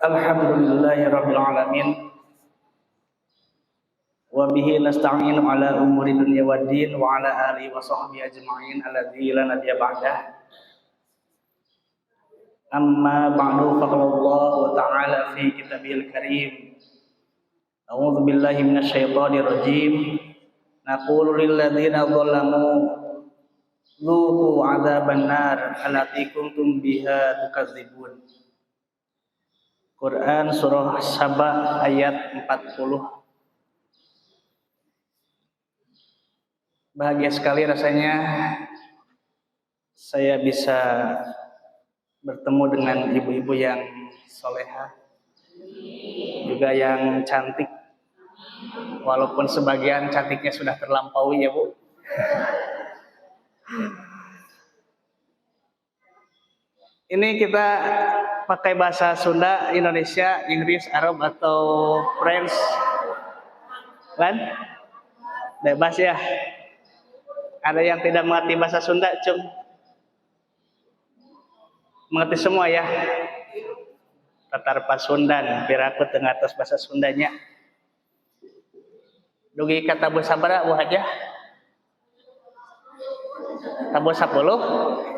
Alhamdulillahirabbil alamin wa bihi nasta'inu ala umuri dunya waddin wa ala alihi wa sahbihi ajma'in alladzi la nabiyya ba'dah. Amma ba'du faqala Allah ta'ala fi kitabihil karim. A'udzu billahi minasyaitonir rajim. Naqulu lil ladzina zalamu dzuqu 'adzaban nar allati kuntum biha tukadzibun. Quran surah Saba ayat 40. Bahagia sekali rasanya saya bisa bertemu dengan ibu-ibu yang solehah, juga yang cantik, walaupun sebagian cantiknya sudah terlampaui ya Bu. Ini kita pakai bahasa Sunda, Indonesia, Inggris, Arab atau French, kan? Bebas ya. Ada yang tidak mengerti bahasa Sunda, Cung? Mengerti semua ya. Tatar Pasundan, piraku tengah atas bahasa Sundanya. Dugi kata tabu sabara Bu Haja? Tabu 10?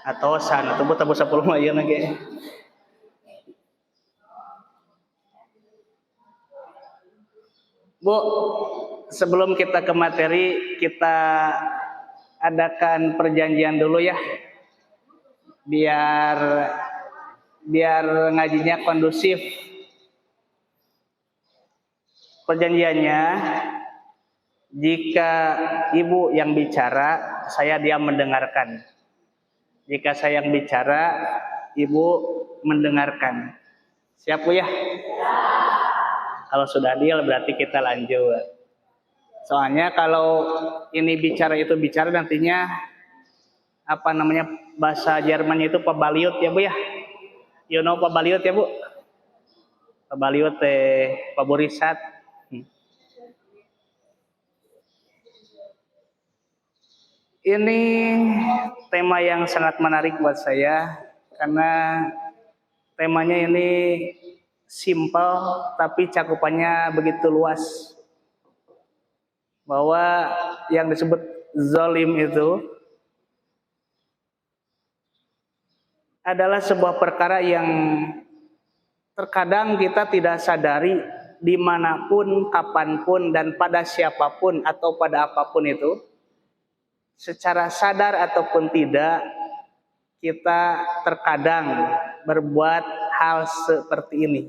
Atau sana tuh tabu 10 mah ieu lagi. Bu, sebelum kita ke materi, kita adakan perjanjian dulu ya. Biar ngajinya kondusif. Perjanjiannya, jika ibu yang bicara, saya diam mendengarkan. Jika saya yang bicara, ibu mendengarkan. Siap Bu ya? Kalau sudah deal berarti kita lanjut. Soalnya kalau ini bicara itu bicara nantinya bahasa Jermannya itu pabaliut ya Bu ya? You know pabaliut ya Bu? Pabaliut paborisat. Ini tema yang sangat menarik buat saya karena temanya ini simpel tapi cakupannya begitu luas. Bahwa yang disebut zalim itu adalah sebuah perkara yang terkadang kita tidak sadari dimanapun, kapanpun, dan pada siapapun atau pada apapun itu. Secara sadar ataupun tidak, kita terkadang berbuat hal seperti ini.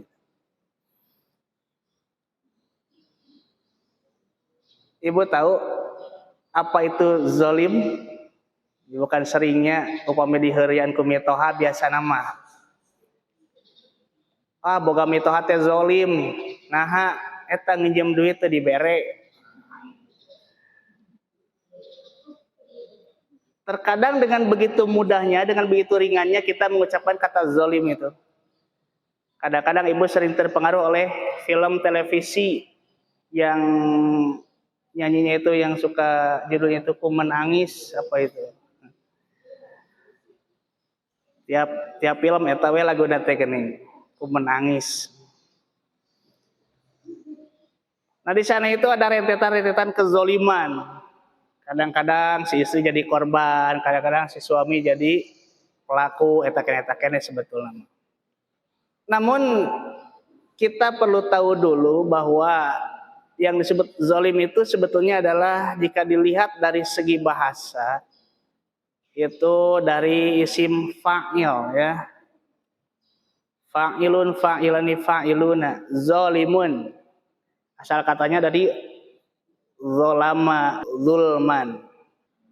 Ibu tahu apa itu zalim? Bukan seringnya upami di heurean ku mitoha biasa nama. Boga mitoha teh zalim. Naha eta nginjem duit teh dibere. Terkadang dengan begitu mudahnya, dengan begitu ringannya kita mengucapkan kata zalim itu. Kadang-kadang ibu sering terpengaruh oleh film televisi yang nyanyinya itu yang suka judulnya itu Ku Menangis apa itu. Tiap film eta we laguna teh geuning, Ku Menangis. Nah di sana itu ada rentetan-rentetan kezoliman. Kadang-kadang si istri jadi korban, kadang-kadang si suami jadi pelaku, eta kene sebetulnya. Namun kita perlu tahu dulu bahwa yang disebut zalim itu sebetulnya adalah jika dilihat dari segi bahasa itu dari isim fa'il ya. Fa'ilun, fa'ilani, fa'iluna, zalimun. Asal katanya dari zolama, zulman.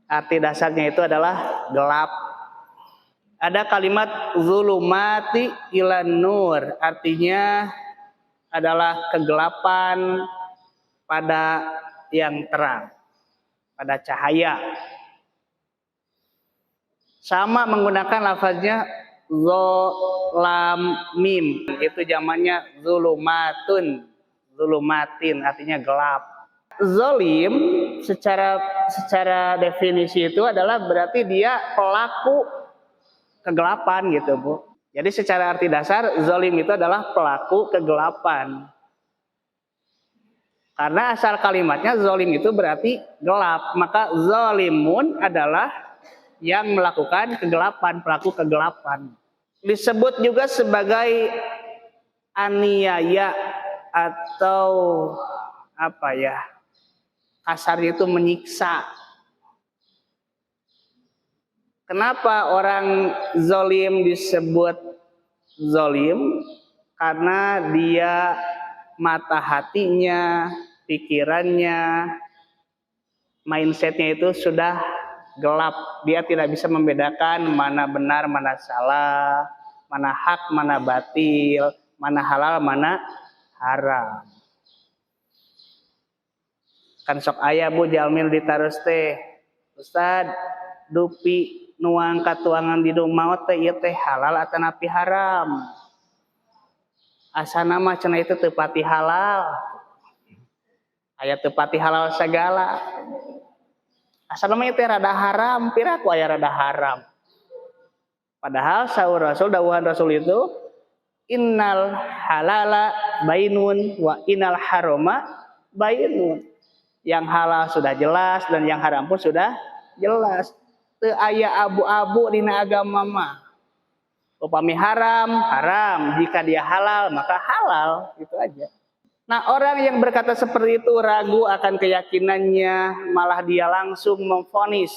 Arti dasarnya itu adalah gelap. Ada kalimat zulumati ilan nur. Artinya adalah kegelapan pada yang terang. Pada cahaya. Sama menggunakan lafaznya zolam mim. Itu zamannya zulumatun. Zulumatin artinya gelap. Zalim secara definisi itu adalah berarti dia pelaku kegelapan gitu Bu. Jadi secara arti dasar zalim itu adalah pelaku kegelapan. Karena asal kalimatnya zalim itu berarti gelap, maka zalimun adalah yang melakukan kegelapan, pelaku kegelapan. Disebut juga sebagai aniaya atau apa ya? Kasarnya itu menyiksa. Kenapa orang zalim disebut zalim? Karena dia mata hatinya, pikirannya, mindsetnya itu sudah gelap. Dia tidak bisa membedakan mana benar, mana salah, mana hak, mana batil, mana halal, mana haram. Kan sok aya Bu jalmil ditarus teh, Ustad, dupi nuang katuangan di rumah teh ieu teh halal atau napi haram. Asana mah cenah itu teu pati halal. Aya teu pati halal segala. Asana mah teh rada haram, piraku aya rada haram. Padahal saur Rasul, dawuhan Rasul itu innal halala bainun wa innal harama bainun. Yang halal sudah jelas dan yang haram pun sudah jelas. Teu aya abu-abu dina agama mah. Upami haram, haram. Jika dia halal, maka halal. Itu aja. Nah, orang yang berkata seperti itu ragu akan keyakinannya, malah dia langsung memvonis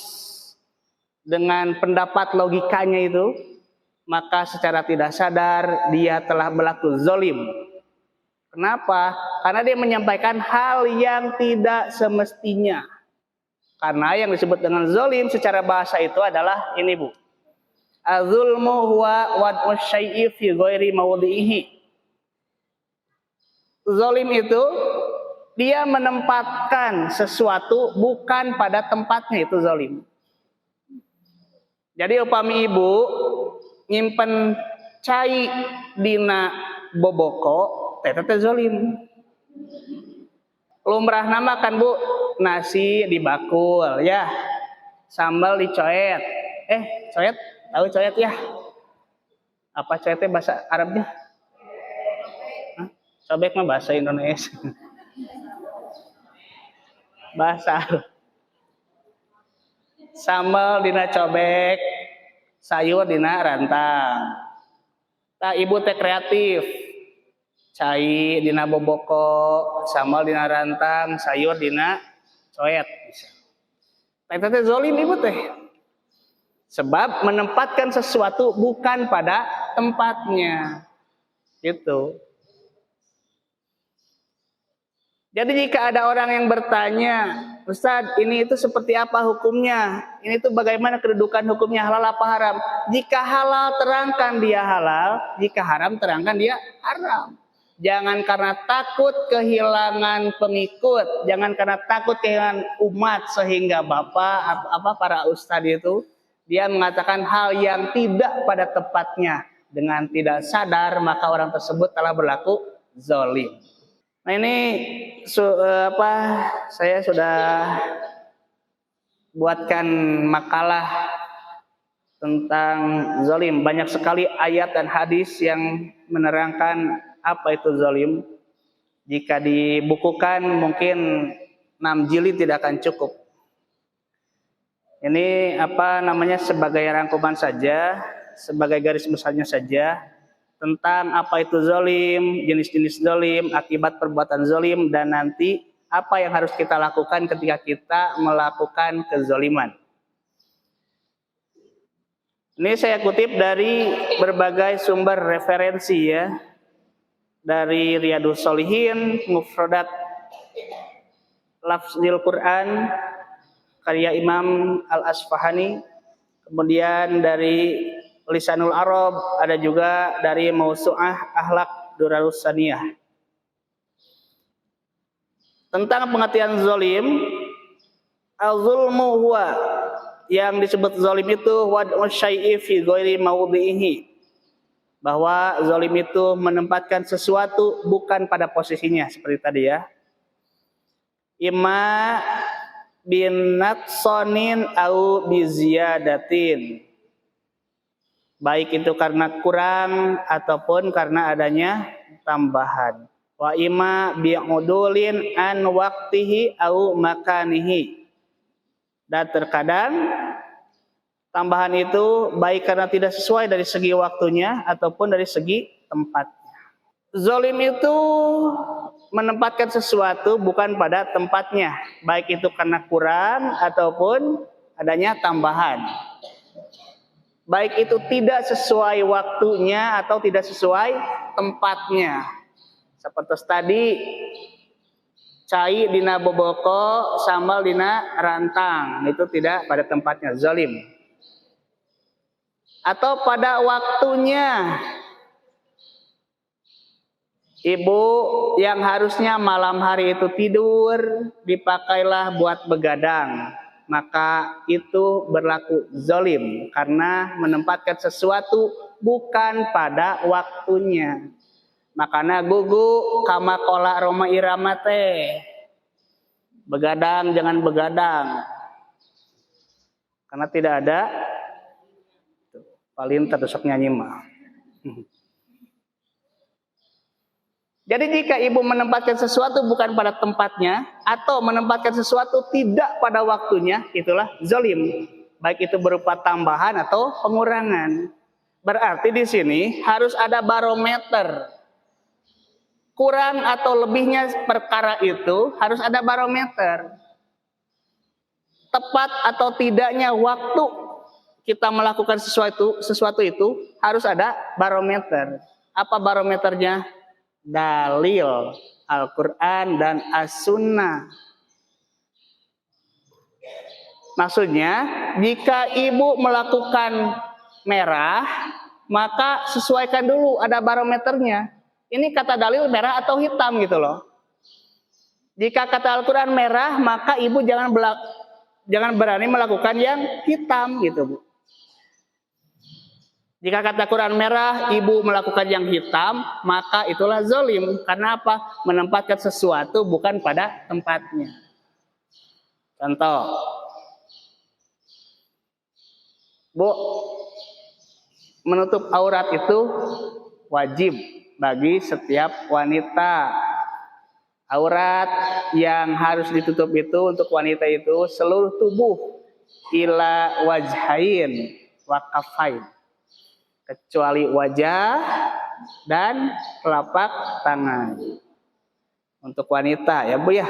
dengan pendapat logikanya itu, maka secara tidak sadar dia telah berlaku zalim. Kenapa? Karena dia menyampaikan hal yang tidak semestinya. Karena yang disebut dengan zalim secara bahasa itu adalah ini Bu. Az-zulmu huwa wad'u syai'i fi ghairi mawdi'ihi. Zalim itu dia menempatkan sesuatu bukan pada tempatnya, itu zalim. Jadi upami ibu nyimpen cai dina boboko, teh zalim. Lumrah nama kan Bu, nasi di bakul ya, sambal dicoet. Coet, tahu coet ya? Apa coetnya bahasa Arabnya? Cobek mah bahasa Indonesia. Bahasa Arab. Sambal dina cobek, sayur dina rantang. Tah ibu teh kreatif. Cai dina boboko, sambal dina rantang, sayur dina coet. Teh teh zalim ibu teh. Sebab menempatkan sesuatu bukan pada tempatnya. Gitu. Jadi jika ada orang yang bertanya, Ustadz, ini itu seperti apa hukumnya? Ini tuh bagaimana kedudukan hukumnya, halal apa haram? Jika halal terangkan dia halal, jika haram terangkan dia haram. Jangan karena takut kehilangan pengikut, jangan karena takut kehilangan umat sehingga para ustadz itu dia mengatakan hal yang tidak pada tempatnya dengan tidak sadar, maka orang tersebut telah berlaku zalim. Nah ini saya sudah buatkan makalah tentang zalim. Banyak sekali ayat dan hadis yang menerangkan apa itu zalim. Jika dibukukan mungkin 6 jilid tidak akan cukup. Ini sebagai rangkuman saja, sebagai garis besarnya saja tentang apa itu zalim, jenis-jenis zalim, akibat perbuatan zalim, dan nanti apa yang harus kita lakukan ketika kita melakukan kezaliman. Ini saya kutip dari berbagai sumber referensi ya. Dari Riyadhus Shalihin, Mufradat Lafzil Quran, karya Imam Al-Asfahani, kemudian dari Lisanul Arab, ada juga dari Mausu'ah Akhlaq Durarus Saniyah. Tentang pengertian zalim, al-zulmu huwa, yang disebut zalim itu wad'u syai'i fi ghairi mawdi'ihi, bahwa zalim itu menempatkan sesuatu bukan pada posisinya, seperti tadi ya. Imma bin naqsanin au biziyadatin, baik itu karena kurang ataupun karena adanya tambahan. Wa ima bi'udulin an waqtihi au makanihi. Dan terkadang tambahan itu baik karena tidak sesuai dari segi waktunya ataupun dari segi tempatnya. Zalim itu menempatkan sesuatu bukan pada tempatnya, baik itu karena kurang ataupun adanya tambahan. Baik itu tidak sesuai waktunya atau tidak sesuai tempatnya. Seperti tadi, cai dina boboko, sambal dina rantang, itu tidak pada tempatnya, zalim. Atau pada waktunya, ibu yang harusnya malam hari itu tidur, dipakailah buat begadang, maka itu berlaku zalim karena menempatkan sesuatu bukan pada waktunya. Makanya gugu kama kola Roma Irama teh, begadang jangan begadang, karena tidak ada paling tertusuk nyanyi mah. Jadi jika ibu menempatkan sesuatu bukan pada tempatnya atau menempatkan sesuatu tidak pada waktunya, itulah zalim. Baik itu berupa tambahan atau pengurangan. Berarti di sini harus ada barometer. Kurang atau lebihnya perkara itu harus ada barometer. Tepat atau tidaknya waktu kita melakukan sesuatu itu harus ada barometer. Apa barometernya? Dalil Al-Quran dan As-Sunnah. Maksudnya, jika ibu melakukan merah, maka sesuaikan dulu ada barometernya. Ini kata dalil merah atau hitam gitu loh. Jika kata Al-Quran merah, maka ibu jangan berani melakukan yang hitam gitu, Bu. Jika kata Quran merah, ibu melakukan yang hitam, maka itulah zalim. Karena apa? Menempatkan sesuatu bukan pada tempatnya. Contoh, Bu, menutup aurat itu wajib bagi setiap wanita. Aurat yang harus ditutup itu untuk wanita itu seluruh tubuh ila wajhain wa kafain, kecuali wajah dan telapak tangan. Untuk wanita ya Bu ya.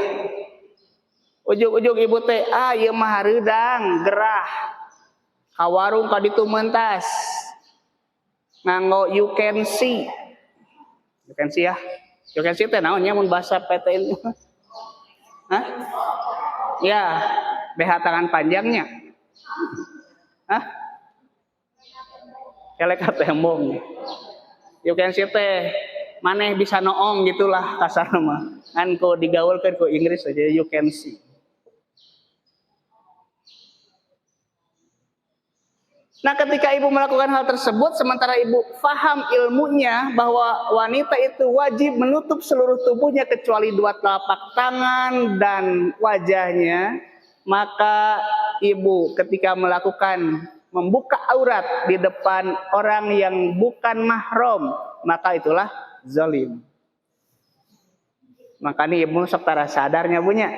Ujug-ujug ibu teh ieu mah hareudang gerah. Ka warung ka ditu mentas. Nganggo you can see. You can see ya. You can see teh naon nya mun bahasa PTN. Hah? Ya, BH tangan panjangnya. Hah? Kelek tembong. You can see teh maneh bisa noong gitulah kasarna mah. Kan ku digaulkeun ku Inggris aja you can see. Nah, ketika ibu melakukan hal tersebut, sementara ibu faham ilmunya bahwa wanita itu wajib menutup seluruh tubuhnya kecuali dua telapak tangan dan wajahnya, maka ibu ketika membuka aurat di depan orang yang bukan mahram, maka itulah zalim. Makanya ibu sok tara sadarnya punya.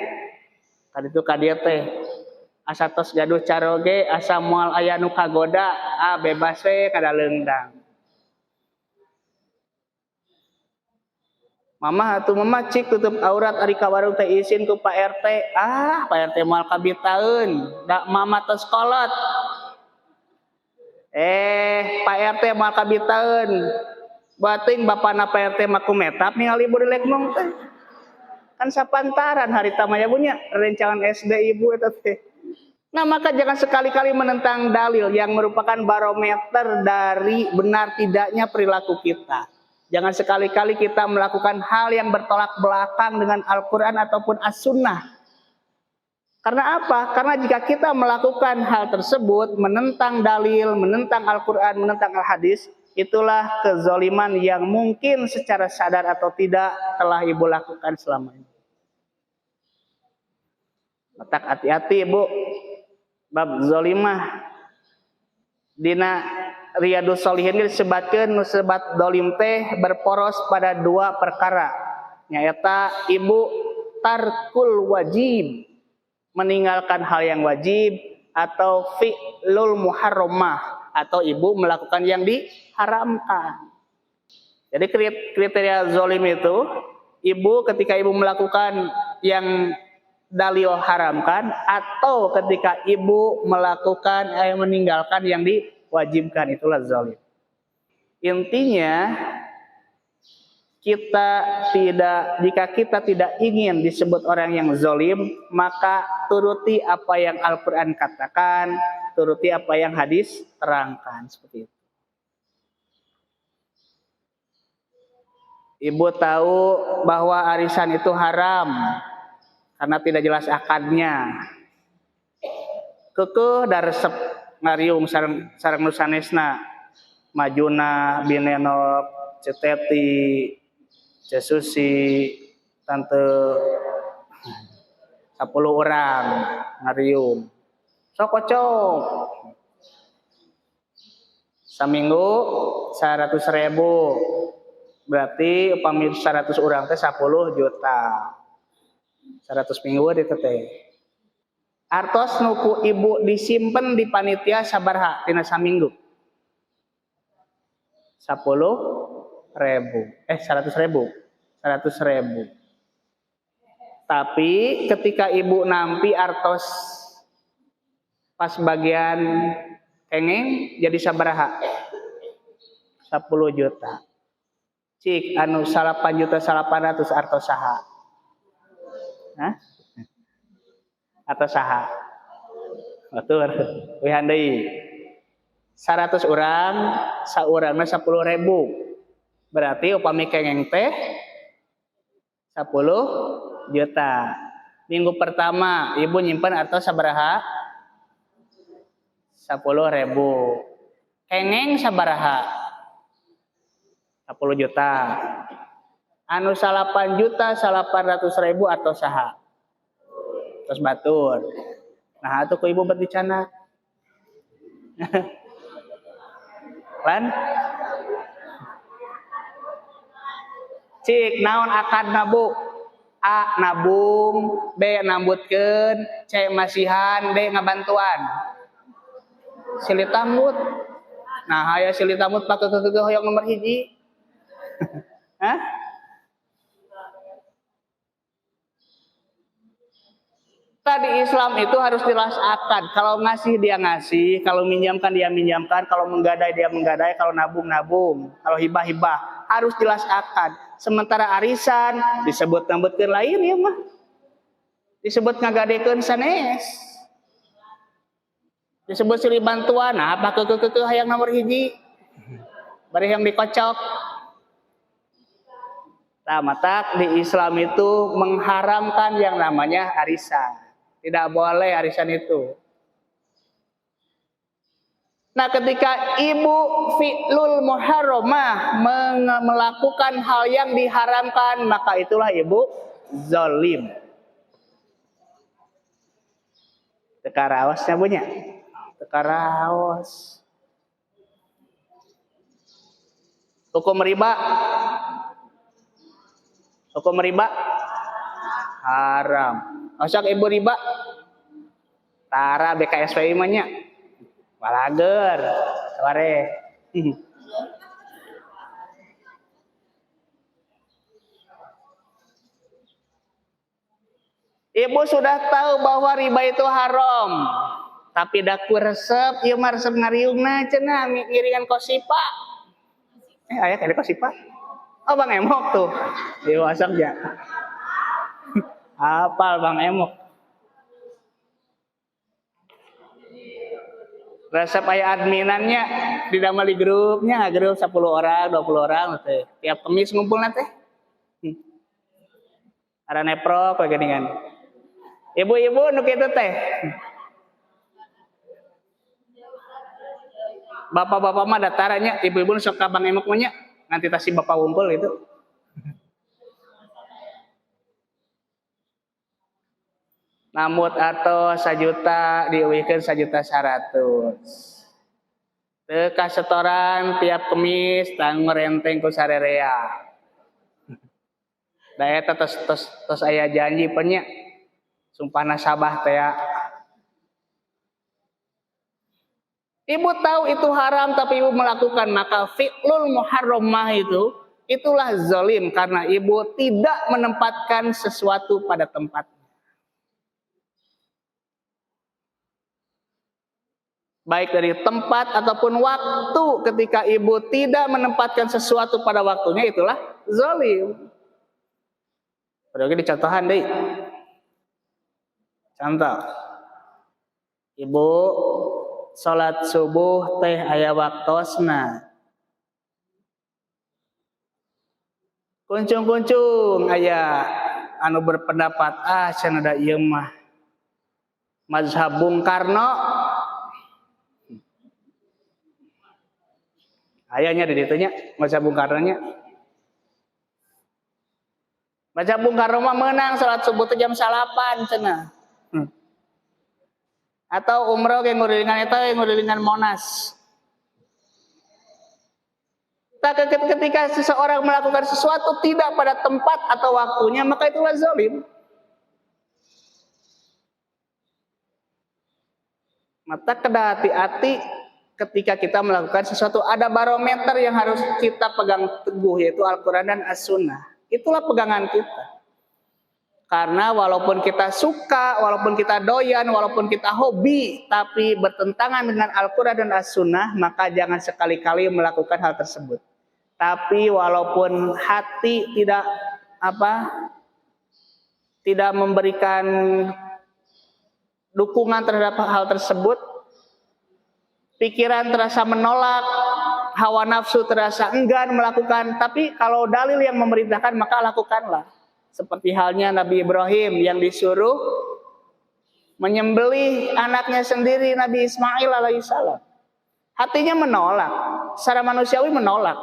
Tadi itu kadia teh asa tos gaduh caroge, asa moal aya nu kagoda, bebas we kada leungdang. Mama cik tutup aurat ari ka warung teh izin ku Pak RT. Pak RT moal kabitaeun, da mama tos kolot. Pak RT moal kabitaeun. Bating bapana Pak RT mah kumetap ningali ibu dilek mong teh. Kan sapantaran hari tamaya punya rencangan SD ibu eta teh. Nah, maka jangan sekali-kali menentang dalil yang merupakan barometer dari benar tidaknya perilaku kita. Jangan sekali-kali kita melakukan hal yang bertolak belakang dengan Al-Quran ataupun As-Sunnah. Karena apa? Karena jika kita melakukan hal tersebut, menentang dalil, menentang Al-Quran, menentang Al-Hadis, itulah kezaliman yang mungkin secara sadar atau tidak telah ibu lakukan selama ini. Letak hati-hati ibu. Bab zalimah dina Riyadus Shalihin disebutkeun nu sebat dolim teh berporos pada dua perkara, nyaeta ibu tarkul wajib, meninggalkan hal yang wajib, atau fi'lul muharramah, atau ibu melakukan yang diharamkan. Jadi kriteria zolim itu, ibu ketika ibu melakukan yang dalil haramkan, atau ketika ibu melakukan meninggalkan yang diwajibkan, itulah zolim. Intinya jika kita tidak ingin disebut orang yang zolim, maka turuti apa yang Al-Quran katakan, turuti apa yang hadis terangkan, seperti itu. Ibu tahu bahwa arisan itu haram karena tidak jelas akadnya. Kekeh da resep ngariung sareng nu sanesna, majuna, binenok, ceteti, cesusi, tante 10 orang ngariung. Sok kocok. Saminggu 100.000. Berarti upami 100 orang teh 10 juta. 100 minggu di teh. Artos nuku ibu disimpen di panitia sabaraha tina saminggu? 100.000. 100.000. Tapi ketika ibu nampi artos pas bagian kengeng jadi sabaraha? 10 juta. Cik anu 8.800.000 artos saha? Hah? Atau saha? Betul. Wihan deui. 100 orang, saurangna 10.000. Berarti upami kengeng teh 10 juta. Minggu pertama ibu nyimpen artos sabaraha? 10.000. Kengeng sabaraha? 10 juta. Anu 8.800.000 atau saha? Terus batur. Nah, atuh ku ibu berbicara. Lan? Cik, naon akad nabu? A. Nabung, B. nambutkeun, C. masihan, D. ngabantuan. Silih tambut. Nah, aya silih tambut pakai kekeh hoyong nomor 1. Hah? Tadi Islam itu harus jelas akad. Kalau ngasih dia ngasih, kalau minjamkan dia minjamkan, kalau menggadai dia menggadai, kalau nabung nabung, kalau hibah hibah, harus jelas akad. Sementara arisan disebut nambutkeun lain ya mah. Disebut ngagadekeun sanes. Disebut silih bantuan, nah pakai kekeh hayang nomor 1. Bari yang dikocok. Nah, mata di Islam itu mengharamkan yang namanya arisan. Tidak boleh arisan itu. Nah, ketika ibu fi'lul muharramah melakukan hal yang diharamkan, maka itulah ibu zalim. Tekaraosnya punya. Tekaraos. Hukum riba. Hukum riba haram. Masak ibu riba tara BKSPI mah nya balager sore. Ibu sudah tahu bahwa riba itu haram, tapi daku resep ieu mah resep ngariungna cenah ngiringan kosipa. Aya kali kosipa. Oh Bang Emok tuh. Di WhatsApp ya. Apal Bang Emok. Resep aya adminannya didamel di grupnya, grup 10 orang, 20 orang teh. Tiap Kamis ngumpulna teh. Ada nepro kayak gini kan. Ibu-ibu nu kitu teh. Bapak-bapak mah datarannya, ibu-ibu sok ka Bang Emok mah nya. Nanti tasi bapak ngumpul itu. Namut atau 1 juta diuwihkeun 1.100.000. Teu kasetoran tiap kemis tang merenteng ku sarerea. Da eta tos aya janji penya. Sumpah nasabah teh ya. Ibu tahu itu haram tapi ibu melakukan, maka fi'lul muharramah itulah zalim karena ibu tidak menempatkan sesuatu pada tempatnya. Baik dari tempat ataupun waktu, ketika ibu tidak menempatkan sesuatu pada waktunya itulah zalim. Padahal dicontohan deh. Contoh. Ibu salat subuh teh aya waktosna. Kuncung-kuncung aya anu berpendapat cenah da ieu mah mazhab Bung Karno. Ayanya di ditu nya mazhab Bung Karno nya. Mazhab Bung Karno mah meunang salat subuh teh jam 8 cenah. Atau umroh yang ngurilingan eta yang ngurilingan Monas. Ketika seseorang melakukan sesuatu tidak pada tempat atau waktunya, maka itulah zalim. Maka kedah hati-hati ketika kita melakukan sesuatu. Ada barometer yang harus kita pegang teguh, yaitu Al-Quran dan As-Sunnah. Itulah pegangan kita. Karena walaupun kita suka, walaupun kita doyan, walaupun kita hobi, tapi bertentangan dengan Al-Quran dan As-Sunnah, maka jangan sekali-kali melakukan hal tersebut. Tapi walaupun hati tidak memberikan dukungan terhadap hal tersebut, pikiran terasa menolak, hawa nafsu terasa enggan melakukan, tapi kalau dalil yang memerintahkan maka lakukanlah. Seperti halnya Nabi Ibrahim yang disuruh menyembelih anaknya sendiri, Nabi Ismail alaihissalam. Hatinya menolak, secara manusiawi menolak.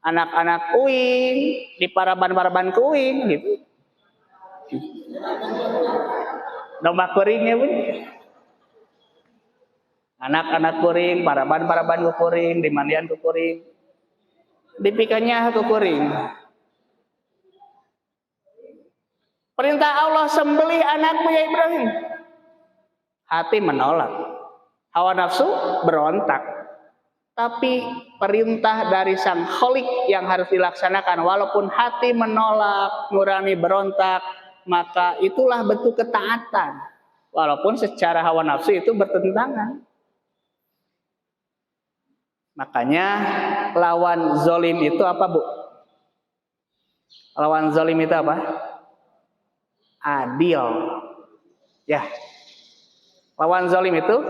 Anak-anak kuing, di paraban-paraban kuing gitu. Domba kuringnya pun. Anak-anak kuring, paraban-paraban kuring, dimandian kuring. Dipikannya kuring. Perintah Allah sembelih anakmu ya Ibrahim. Hati menolak. Hawa nafsu berontak. Tapi perintah dari Sang Khalik yang harus dilaksanakan. Walaupun hati menolak, nurani berontak, maka itulah bentuk ketaatan. Walaupun secara hawa nafsu itu bertentangan. Makanya lawan zalim itu apa, Bu? Lawan zalim itu apa? Adil. Ya. Lawan zalim itu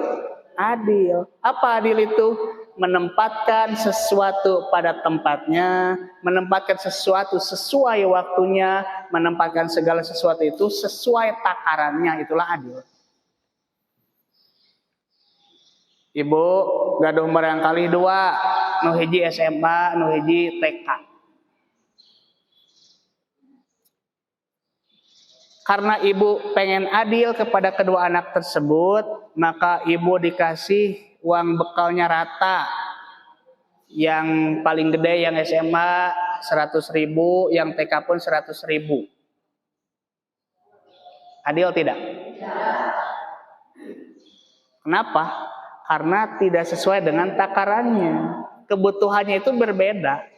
adil. Apa adil itu? Menempatkan sesuatu pada tempatnya, menempatkan sesuatu sesuai waktunya, menempatkan segala sesuatu itu sesuai takarannya, itulah adil. Ibu gaduh barangkali 2, nu hiji SMA, nu hiji TK. Karena ibu pengen adil kepada kedua anak tersebut, maka ibu dikasih uang bekalnya rata. Yang paling gede yang SMA 100.000, yang TK pun 100.000. Adil tidak? Kenapa? Karena tidak sesuai dengan takarannya. Kebutuhannya itu berbeda.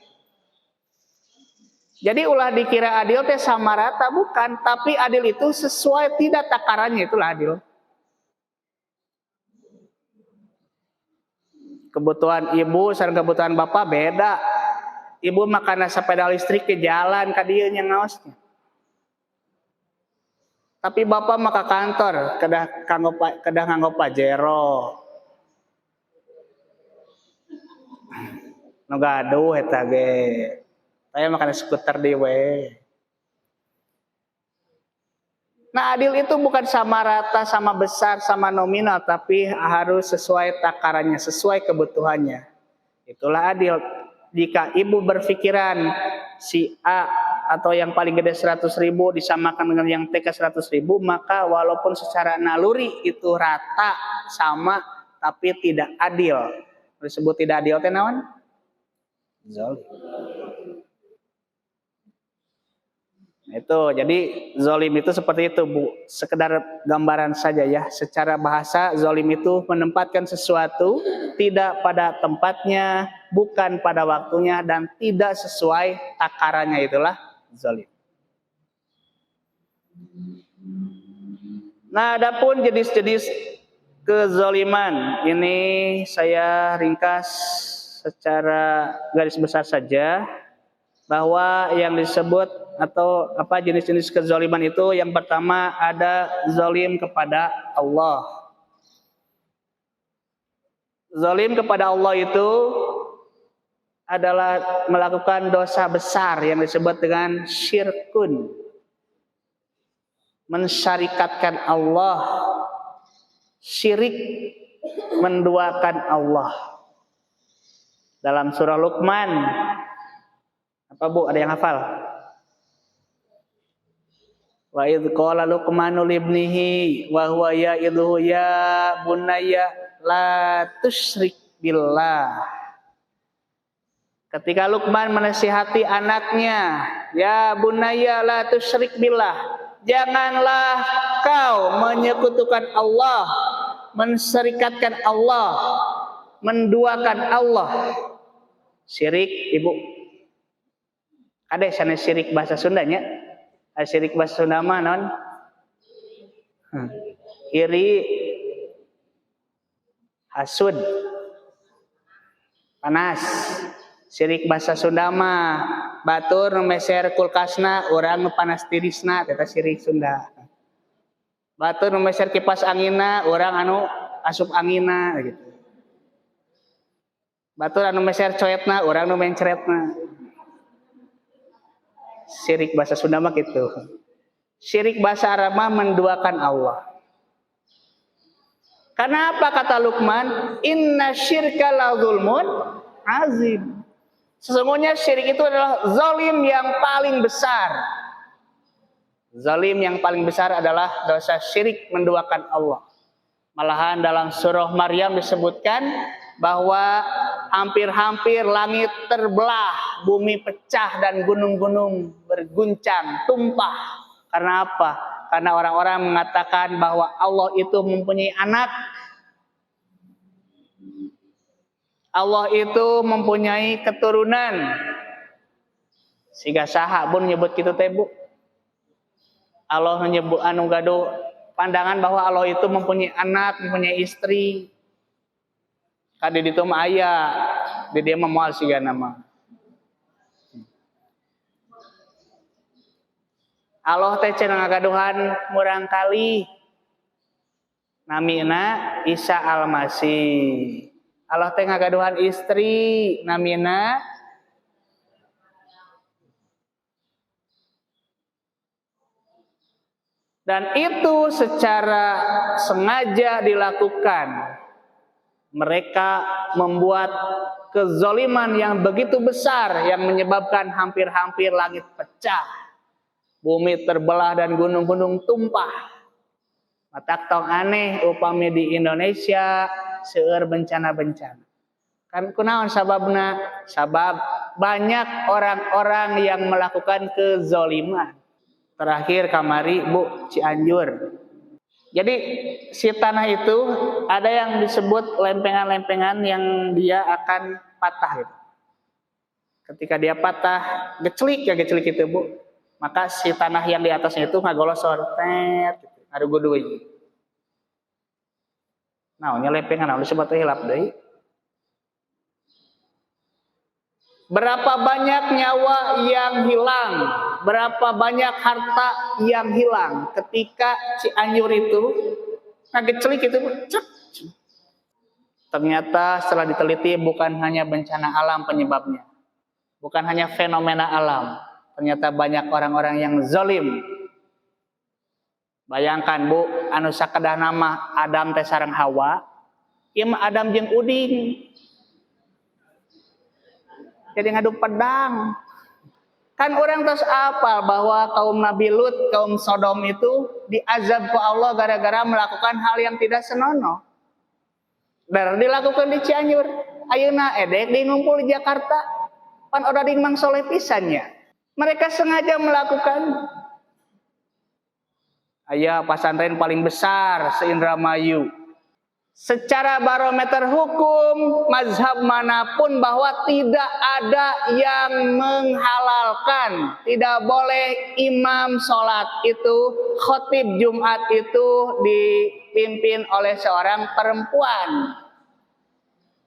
Jadi ulah dikira adil teh sama rata, bukan, tapi adil itu sesuai tidak takarannya, itulah adil. Kebutuhan ibu sareng kebutuhan bapak beda. Ibu makan sepeda listrik ke jalan ka dieu nya ngaosnya. Tapi bapak maka kantor kedah nganggo Pajero. Nu gaduh eta ge. Saya makan skuter di we. Nah, adil itu bukan sama rata, sama besar, sama nominal, tapi harus sesuai takarannya, sesuai kebutuhannya. Itulah adil. Jika ibu berpikiran si A atau yang paling gede 100.000 disamakan dengan yang TK 100.000, maka walaupun secara naluri itu rata, sama, tapi tidak adil. disebut tidak adil teh naon? Zalim. Itu jadi zalim itu seperti itu Bu, sekedar gambaran saja ya. Secara bahasa zalim itu menempatkan sesuatu tidak pada tempatnya, bukan pada waktunya, dan tidak sesuai takarannya, itulah zalim. Nah, adapun jenis-jenis kezaliman ini saya ringkas secara garis besar saja, bahwa yang disebut atau apa jenis-jenis kezaliman itu, yang pertama ada zalim kepada Allah. Zalim kepada Allah itu adalah melakukan dosa besar yang disebut dengan syirkun, mensyarikatkan Allah, syirik, menduakan Allah. Dalam surah Luqman, apa Bu, ada yang hafal? Wa idz qala Luqmanu libnihi wa huwa ya'idhu ya bunayya la tusyrik billah. Ketika Luqman menasihati anaknya, ya bunayya la tusyrik billah, janganlah kau menyekutukan Allah, menserikatkan Allah, menduakan Allah. Syirik, Ibu. Ada sana syirik bahasa Sundanya? Syirik bahasa Sunda mah non? Iri, hasud, panas. Syirik bahasa Sunda mah batur meser kulkasna, orang panas tirisna, eta syirik Sunda. Batur meser kipas anginna, orang anu asup anginna gitu. Batur anu meser coetna, orang anu mencretna. Syirik bahasa Sunda mah gitu. Syirik bahasa Arab mah menduakan Allah. Karena apa kata Luqman? Inna syirka la zulmun azim. Sesungguhnya syirik itu adalah zalim yang paling besar. Zalim yang paling besar adalah dosa syirik, menduakan Allah. Malahan dalam surah Maryam disebutkan bahwa hampir-hampir langit terbelah, bumi pecah, dan gunung-gunung berguncang, tumpah. Karena apa? Karena orang-orang mengatakan bahwa Allah itu mempunyai anak. Allah itu mempunyai keturunan. Siga saha pun nyebut kitu teh Bu. Allah menyebut anu gaduh pandangan bahwa Allah itu mempunyai anak, mempunyai istri. Kadi ditu mah aya, di dia mah moal siga nama. Allah teh cenah ngagaduhan murang kali. Namina Isa Al-Masih. Allah teh ngagaduhan istri, namina dan itu secara sengaja dilakukan. Mereka membuat kezaliman yang begitu besar yang menyebabkan hampir-hampir langit pecah, bumi terbelah, dan gunung-gunung tumpah. Matak tong aneh upami di Indonesia seueur bencana-bencana. Kan kunaon sababna? Sabab banyak orang-orang yang melakukan kezaliman. Terakhir kamari Bu, Cianjur. Jadi si tanah itu ada yang disebut lempengan-lempengan yang dia akan patah gitu. Ketika dia patah, gecelik itu Bu, maka si tanah yang di atasnya itu ngagolosor, tet, gitu, ngarugu deui. Nah, nya lempengan anu disebut hilap deui. Berapa banyak nyawa yang hilang, berapa banyak harta yang hilang ketika Cianjur itu ngagecelik itu cek. Ternyata setelah diteliti bukan hanya bencana alam penyebabnya, bukan hanya fenomena alam, ternyata banyak orang-orang yang zalim. Bayangkan Bu, anu sakedah nama Adam teh sareng Hawa, ieu mah Adam jeung Udin. Jadi ngadu pedang. Kan orang terus apal bahwa kaum Nabi Lut, kaum Sodom itu diazab ku Allah gara-gara melakukan hal yang tidak senonoh. Dan dilakukan di Cianjur. ayeuna edek di ngumpul di Jakarta pan odading mang soleh pisannya. Mereka sengaja melakukan. Aya pesantren paling besar se-Indramayu. Secara barometer hukum mazhab manapun bahwa tidak ada yang menghalalkan, tidak boleh imam sholat itu, khotib Jumat itu dipimpin oleh seorang perempuan.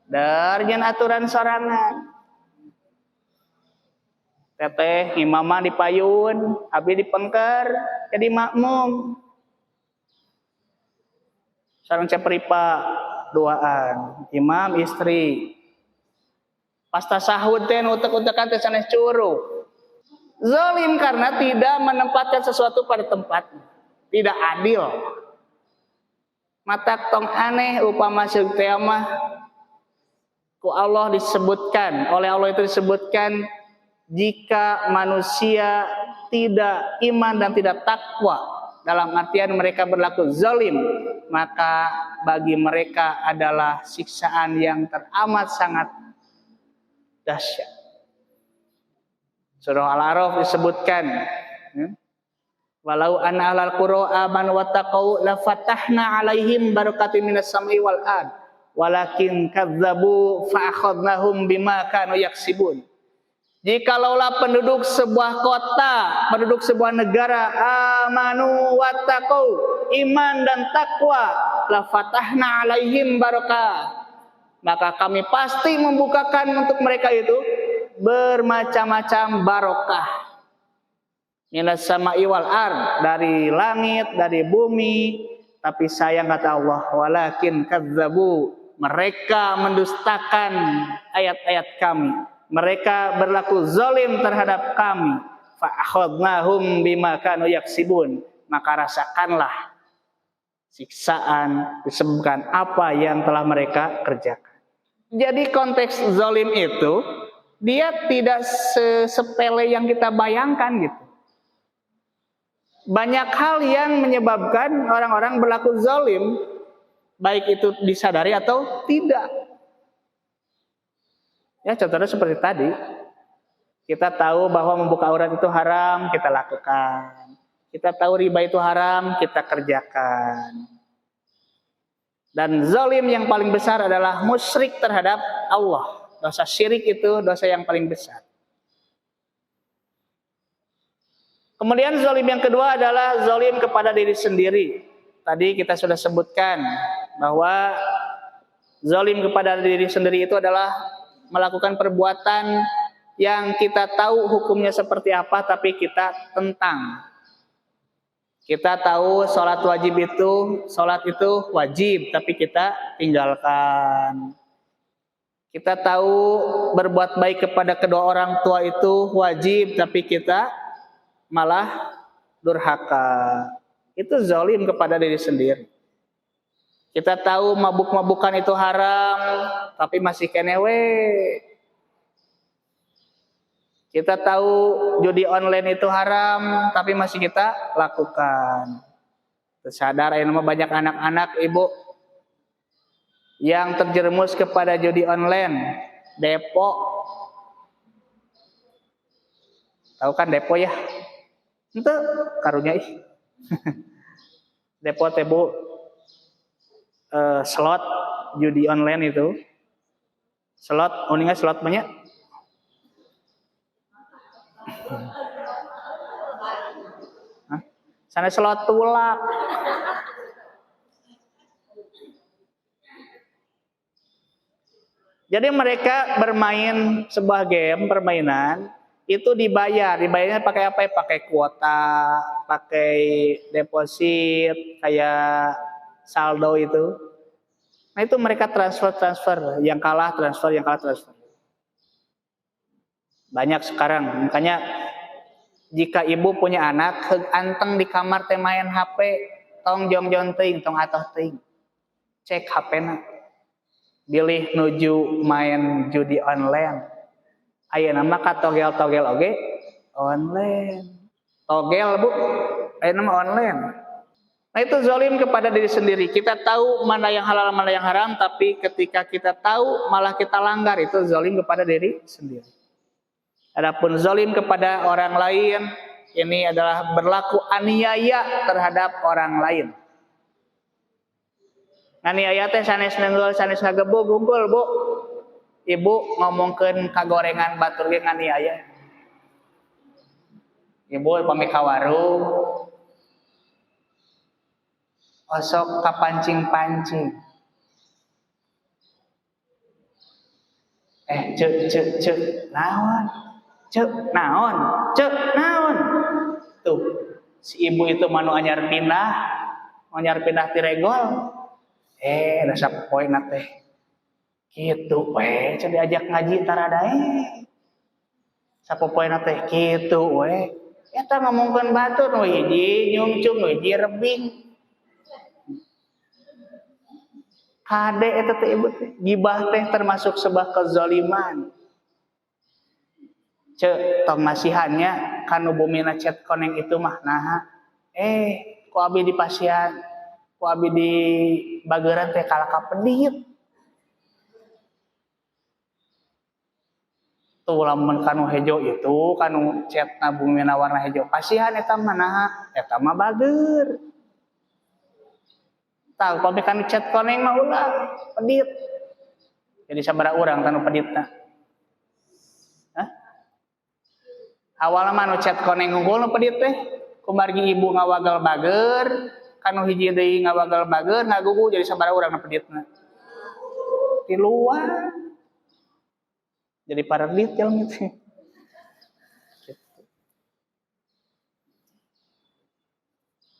Darjan aturan sorangan. Teteh imamah di payun, abdi dipengker, jadi makmum. Sareng capripa duaan, imam istri. Pas tasahud teh utek-utekan teh sanes curug. Zalim karena tidak menempatkan sesuatu pada tempatnya. Tidak adil. Matak tong aneh upama syirk teh mah ku Allah disebutkan, oleh Allah itu disebutkan jika manusia tidak iman dan tidak takwa, dalam artian mereka berlaku zalim, maka bagi mereka adalah siksaan yang teramat sangat dahsyat. Surah Al-A'raf disebutkan, walau anna ahlal qura amanu wattaqau la fatahna 'alaihim barakatim minas samai wal ard walakin kadzdzabu fa akhadnahum bima kanu yaksibun. Jikalaulah penduduk sebuah kota, penduduk sebuah negara amanu wattaqau, iman dan takwa, la fatahna 'alaihim barakah, maka kami pasti membukakan untuk mereka itu bermacam-macam barokah. Minas sama'i wal ard, dari langit, dari bumi. Tapi sayang kata Allah, walakin kadzdzabu, mereka mendustakan ayat-ayat kami. Mereka berlaku zalim terhadap kami. Fa akhadnahum bima kanu yaksibun, maka rasakanlah siksaan disebabkan apa yang telah mereka kerjakan. Jadi konteks zalim itu dia tidak sepele yang kita bayangkan gitu. Banyak hal yang menyebabkan orang-orang berlaku zalim, baik itu disadari atau tidak. Ya contohnya seperti tadi, kita tahu bahwa membuka aurat itu haram, kita lakukan. Kita tahu riba itu haram, kita kerjakan. Dan zalim yang paling besar adalah musyrik terhadap Allah. Dosa syirik itu dosa yang paling besar. Kemudian zalim yang kedua adalah zalim kepada diri sendiri. Tadi kita sudah sebutkan bahwa zalim kepada diri sendiri itu adalah melakukan perbuatan yang kita tahu hukumnya seperti apa, tapi kita tentang. Kita tahu sholat itu wajib, tapi kita tinggalkan. Kita tahu berbuat baik kepada kedua orang tua itu wajib, tapi kita malah durhaka. Itu zalim kepada diri sendiri. Kita tahu mabuk-mabukan itu haram, tapi masih kenewe. Kita tahu judi online itu haram, tapi masih kita lakukan. Sadar ya, banyak anak-anak ibu yang terjerumus kepada judi online. Depo, tahu kan depo ya? Itu karunya ih. Depo tebu. Slot judi online itu slot uningan slot banyak sana slot tulak. Jadi mereka bermain sebuah game permainan itu dibayarnya pakai apa ya? Pakai kuota, pakai deposit kayak saldo itu. Nah itu mereka transfer, yang kalah transfer. Banyak sekarang, makanya jika ibu punya anak anteng di kamar teh main HP, tong jong teuing, tong atoh teuing. Cek HP-na. Bilih nuju main judi online. Ayeuna mah katogel-togel oge online. Togel Bu, ayeuna mah online. Nah itu zalim kepada diri sendiri. Kita tahu mana yang halal, mana yang haram, tapi ketika kita tahu malah kita langgar, itu zalim kepada diri sendiri. Adapun zalim kepada orang lain, ini adalah berlaku aniaya terhadap orang lain. Aniaya teh sanes nenggel, sanes ngagebug, gugul bu. Ibu ngomongkeun kagorengan batur ge nganiaya. Ibu pami ka warung, osok kapancing-pancing. Cek, naon? Cek, naon? Cek, naon? Tuh, si ibu itu manu anyar pindah ti regol. Rasa poinna teh. Kitu we, can diajak ngaji taradae. Sapopoena teh kitu we. Eta ngomongkeun batur nu hiji nyungcung, nu hiji rebing. Kade eta teh ibu teh, gibah teh termasuk sebuah kezaliman. Tong masihannya kanu bumina chat koneng itu mah naha. Ku abi di pasian, ku abi di bageuran teh kalaka pedit. Tuh lamun kanu hejo itu, kanu chatna bumina warna hejo, pasihan eta mah naha? Eta mah bageur. Tah pami kanu chat koneng mah ulah pedit. Jadi sabaraha urang kanu peditna? Awalna mah nu chat koneng unggul nu pedit teh, kumargi ibu ngawagal bageur, kanu hiji deui ngawagal bageur, ngagugu jadi sabaraha urang nu peditna? Di luar. Jadi para detail gitu.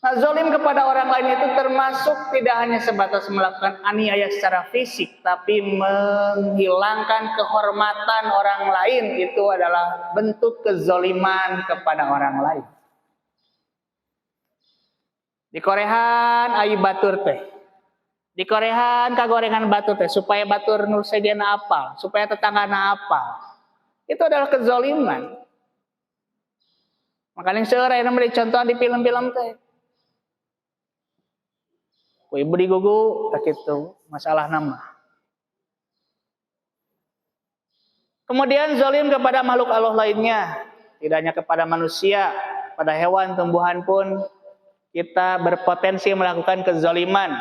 Nah, zalim kepada orang lain itu termasuk tidak hanya sebatas melakukan aniaya secara fisik, tapi menghilangkan kehormatan orang lain, itu adalah bentuk kezaliman kepada orang lain. Di Korean aya batur teh. Di Korean kagorengan batur teh supaya batur nu sejana apal, supaya tetanggana apal. Itu adalah kezaliman. Makanya seueur aya mah dicontohan di film-film teh. Ku ibu digugu tak kitu masalah nama. Kemudian zalim kepada makhluk Allah lainnya, tidak hanya kepada manusia, pada hewan, tumbuhan pun kita berpotensi melakukan kezaliman.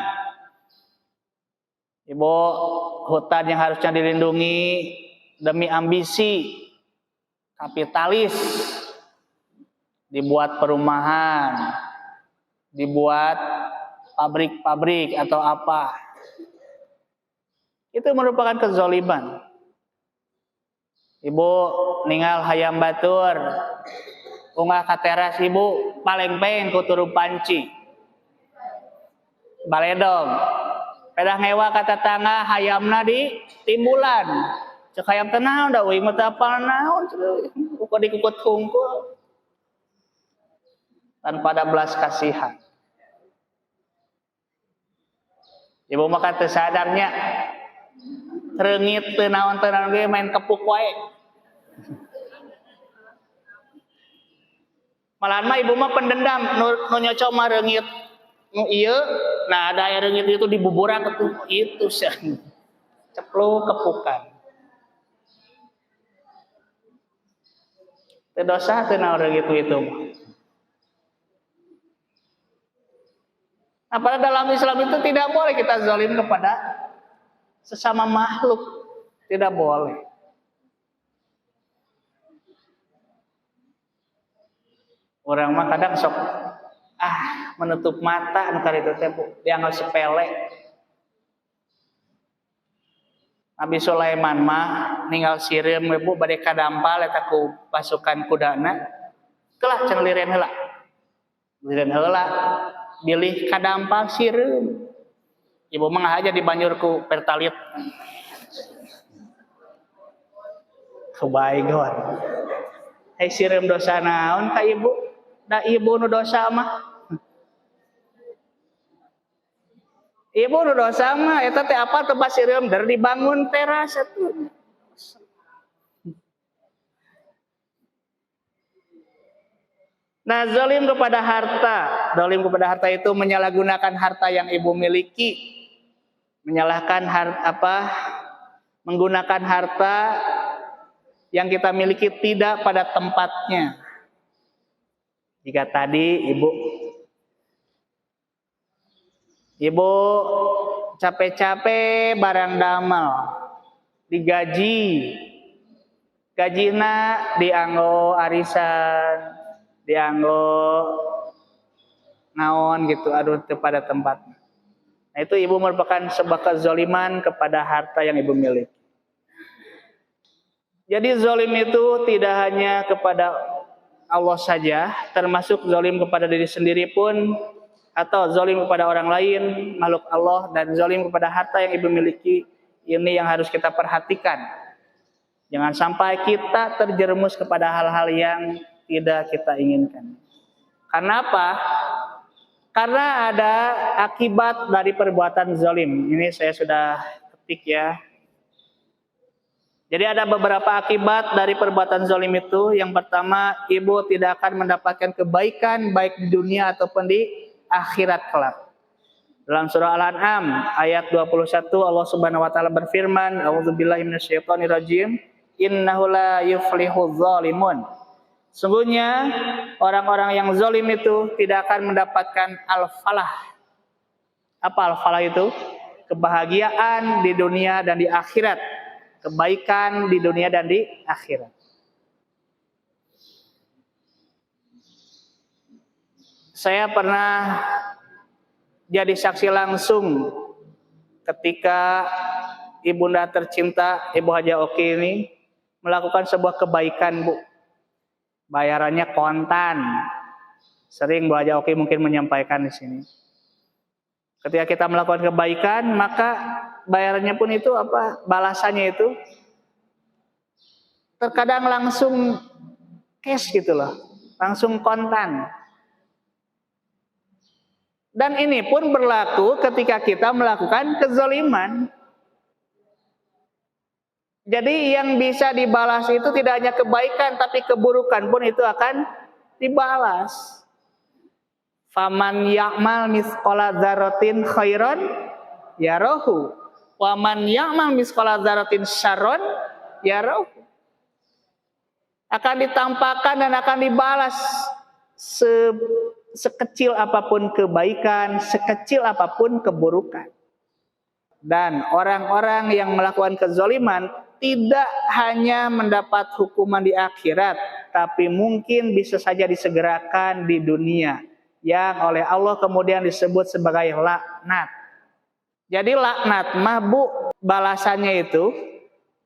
Ibu hutan yang harusnya dilindungi demi ambisi kapitalis, dibuat perumahan, dibuat pabrik-pabrik atau apa. Itu merupakan kezaliman. Ibu ningal hayam batur, unggah ka teras ibu palengpeng ku turu panci. Baledog. Pedah ngewa ka tetangga hayamna di timbulan. Cek hayam teh naon da uing mah teu apal naon ukur dikukut hungkul. Tanpa ada belas kasihan. Ibu mah teu sadarnya reungit teu naon ge main kepuk wae. Malahan mah ibu mah pendendam nu nyocok mah reungit nu ieu, nah ada air reungit itu dibuburan itu sih. Cepluk kepukan. Teu dosa teu naon reungit itu mah. Nah, pada dalam Islam itu tidak boleh kita zalim kepada sesama makhluk, tidak boleh. Orang mah kadang sok menutup mata anu kari teh dianggap sepele. Nabi Sulaiman mah ninggal sireum ibu bade kadampal eta ku pasukan kudana. Kelah cenah lireun heula. Lireun heula bilih kadampal sireum. Ibu mah aja dibanjur ku pertalit. Subaigon. Sireum dosa naon ka ibu? Da ibu nu dosa mah. Ibu nu dosa mah eta teh apa teu sireum der dibangun teras atuh. Nah, zalim kepada harta. Zalim kepada harta itu menyalahgunakan harta yang ibu miliki. Menggunakan harta yang kita miliki tidak pada tempatnya. Jika tadi ibu capek-capek barang damel, digaji, gajina dianggo arisan, dianggo naon gitu, aduh pada tempatnya. Nah, itu ibu merupakan sebuah kezaliman kepada harta yang ibu miliki. Jadi zalim itu tidak hanya kepada Allah saja, termasuk zalim kepada diri sendiri pun, atau zalim kepada orang lain, makhluk Allah, dan zalim kepada harta yang ibu miliki. Ini yang harus kita perhatikan. Jangan sampai kita terjerumus kepada hal-hal yang tidak kita inginkan. Karena apa? Karena ada akibat dari perbuatan zalim. Ini saya sudah ketik ya. Jadi ada beberapa akibat dari perbuatan zalim itu. Yang pertama, ibu tidak akan mendapatkan kebaikan baik di dunia ataupun di akhirat kelak. Dalam surah Al-An'am ayat 21 Allah Subhanahu wa taala berfirman, "A'udzubillahi minasyaitonirrajim. Innahu la yuflihuz zalimun." Sungguhnya orang-orang yang zalim itu tidak akan mendapatkan al-falah. Apa al-falah itu? Kebahagiaan di dunia dan di akhirat. Kebaikan di dunia dan di akhirat. Saya pernah jadi saksi langsung ketika ibunda tercinta Ibu Haja Oki ini melakukan sebuah kebaikan, Bu. Bayarannya kontan. Sering Bu Haja Oki mungkin menyampaikan di sini. Ketika kita melakukan kebaikan, maka bayarannya pun itu balasannya itu terkadang langsung cash gitu loh, langsung kontan. Dan ini pun berlaku ketika kita melakukan kezaliman. Jadi yang bisa dibalas itu tidak hanya kebaikan, tapi keburukan pun itu akan dibalas. Faman ya'mal misqala dzarratin khairan yarahu, wa man ya'mal misqala dzarratin syarran yarahu. Akan ditampakkan dan akan dibalas sekecil apapun kebaikan, sekecil apapun keburukan. Dan orang-orang yang melakukan kezaliman tidak hanya mendapat hukuman di akhirat, tapi mungkin bisa saja disegerakan di dunia, yang oleh Allah kemudian disebut sebagai laknat. Jadi laknat Bu, balasannya itu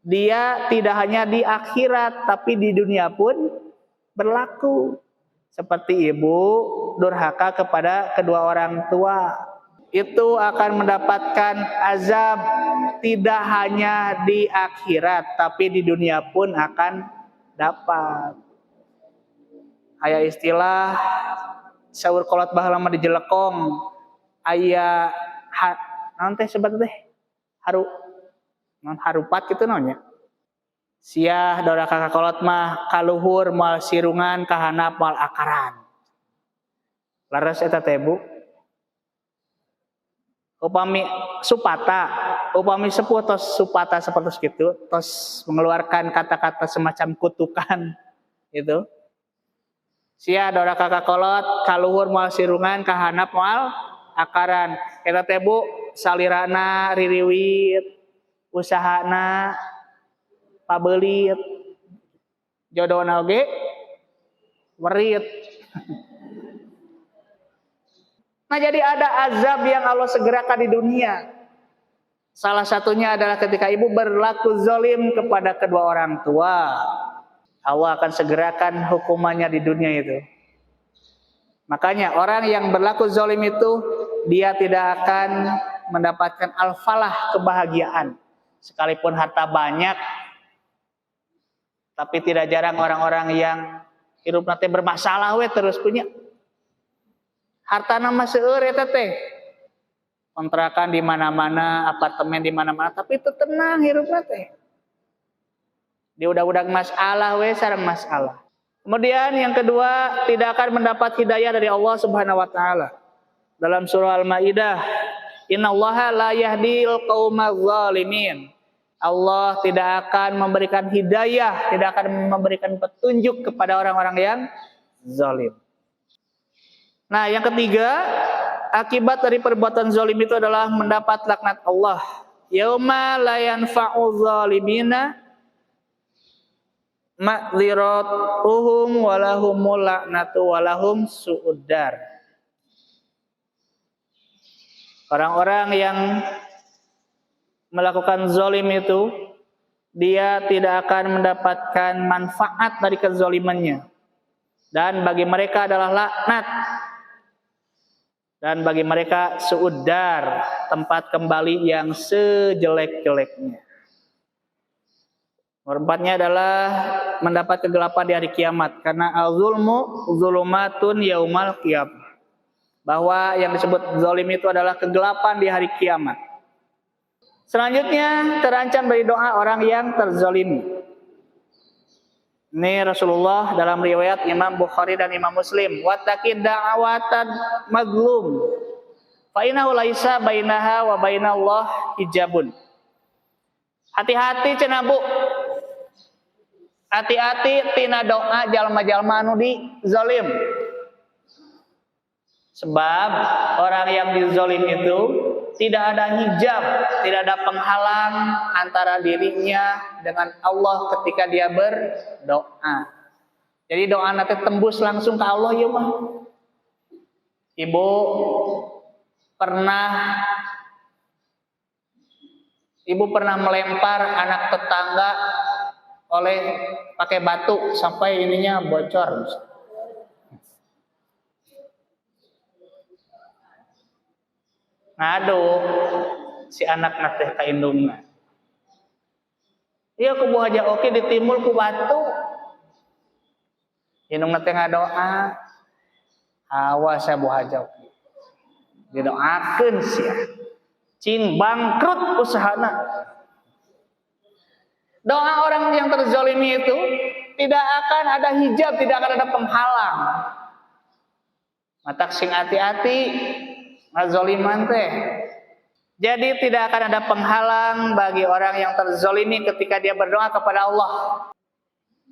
dia tidak hanya di akhirat tapi di dunia pun berlaku. Seperti ibu durhaka kepada kedua orang tua, itu akan mendapatkan azab tidak hanya di akhirat tapi di dunia pun akan dapat. Aya istilah saur kolot baheula mah dijelekong, aya naon teh sebat teh harupat gitu naonnya. Sia dora kakak kolot mah kaluhur moal sirungan kahanap moal akaran. Laras eta teh Bu. Upami sepuh tos supata sapertos kitu, tos mengeluarkan kata-kata semacam kutukan itu. Sia dora kakak kolot kaluhur moal sirungan kahanap moal akaran. Eta teh Bu salirana ririwit, usahana pabelit, jodohna oge werit. Nah, jadi ada azab yang Allah segerakan di dunia. Salah satunya adalah ketika ibu berlaku zalim kepada kedua orang tua. Allah akan segerakan hukumannya di dunia itu. Makanya orang yang berlaku zalim itu dia tidak akan mendapatkan al-falah, kebahagiaan. Sekalipun harta banyak, tapi tidak jarang orang-orang yang hidup nanti bermasalah terus punya. Harta nama seueur eta teh. Kontrakan di mana-mana, apartemen di mana-mana, tapi itu tenang hidupna teh. Di udah-udah masalah sareng masalah. Kemudian yang kedua, tidak akan mendapat hidayah dari Allah Subhanahu wa taala. Dalam surah Al-Maidah, "Innallaha la yahdil qaumaz zalimin." Allah tidak akan memberikan hidayah, tidak akan memberikan petunjuk kepada orang-orang yang zalim. Nah, yang ketiga, akibat dari perbuatan zalim itu adalah mendapat laknat Allah. Yauma la yanfa'u zalimina ma'dziratuhum walahumul la'natu walahum su'uddar. Orang-orang yang melakukan zalim itu, dia tidak akan mendapatkan manfaat dari kezalimannya. Dan bagi mereka adalah laknat. Dan bagi mereka su'uddar, tempat kembali yang sejelek-jeleknya. Keempatnya adalah mendapat kegelapan di hari kiamat, karena al-zulmu zulumatun yaumal qiyamah. Bahwa yang disebut zalim itu adalah kegelapan di hari kiamat. Selanjutnya terancam dari doa orang yang terzalimi. Ini Rasulullah dalam riwayat Imam Bukhari dan Imam Muslim, wattaqid da'awatan mazlum fa innahu laisa bainaha wa bainallah hijabun. Hati-hati cenah Bu. Hati-hati tina doa jalma-jalma anu di zalim. Sebab orang yang dizalim itu tidak ada hijab, tidak ada penghalang antara dirinya dengan Allah ketika dia berdoa. Jadi doa nanti tembus langsung ke Allah ya mah. Ibu pernah melempar anak tetangga oleh pakai batu sampai ininya bocor. Ngadu si anak teh ka indungna. Ieu ku Bu Haja oke ditimul ku batu. Indungna teh ngadoa. Awas ya Bu Haja oke. Didoakeun sia. Cing bangkrut usahana. Doa orang yang terzalimi itu tidak akan ada hijab, tidak akan ada penghalang. Matak sing hati-hati ngazoliman teh. Jadi tidak akan ada penghalang bagi orang yang terzalimi ketika dia berdoa kepada Allah.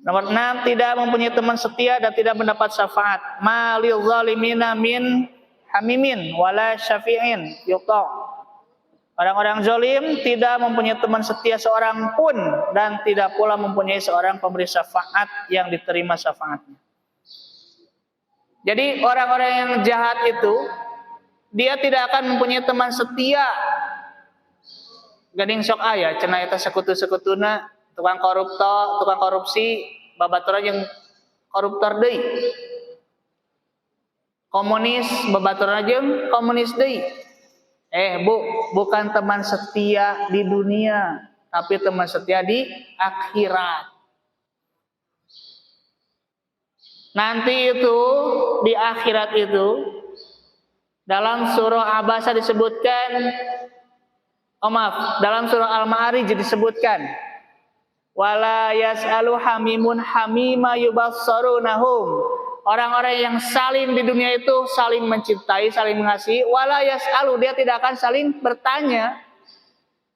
Nomor 6, tidak mempunyai teman setia dan tidak mendapat syafaat. Malil zalimina min hamimin wala syafi'in yuta'. Orang-orang zalim tidak mempunyai teman setia seorang pun dan tidak pula mempunyai seorang pemberi syafaat yang diterima syafaatnya. Jadi orang-orang yang jahat itu dia tidak akan mempunyai teman setia. Gading sok aya cenah eta sekutu-sekutuna tukang koruptor, tukang korupsi, babaturan yang koruptor deui. Komunis, babaturan jeung komunis deui. Bu, bukan teman setia di dunia, tapi teman setia di akhirat. Nanti itu di akhirat itu dalam surah Abasa disebutkan, dalam surah Al-Ma'arij disebutkan, wala yas'alu hamimun hamima yubassarunahum. Orang-orang yang saling di dunia itu saling mencintai, saling mengasihi. Wala yas'alu, dia tidak akan saling bertanya.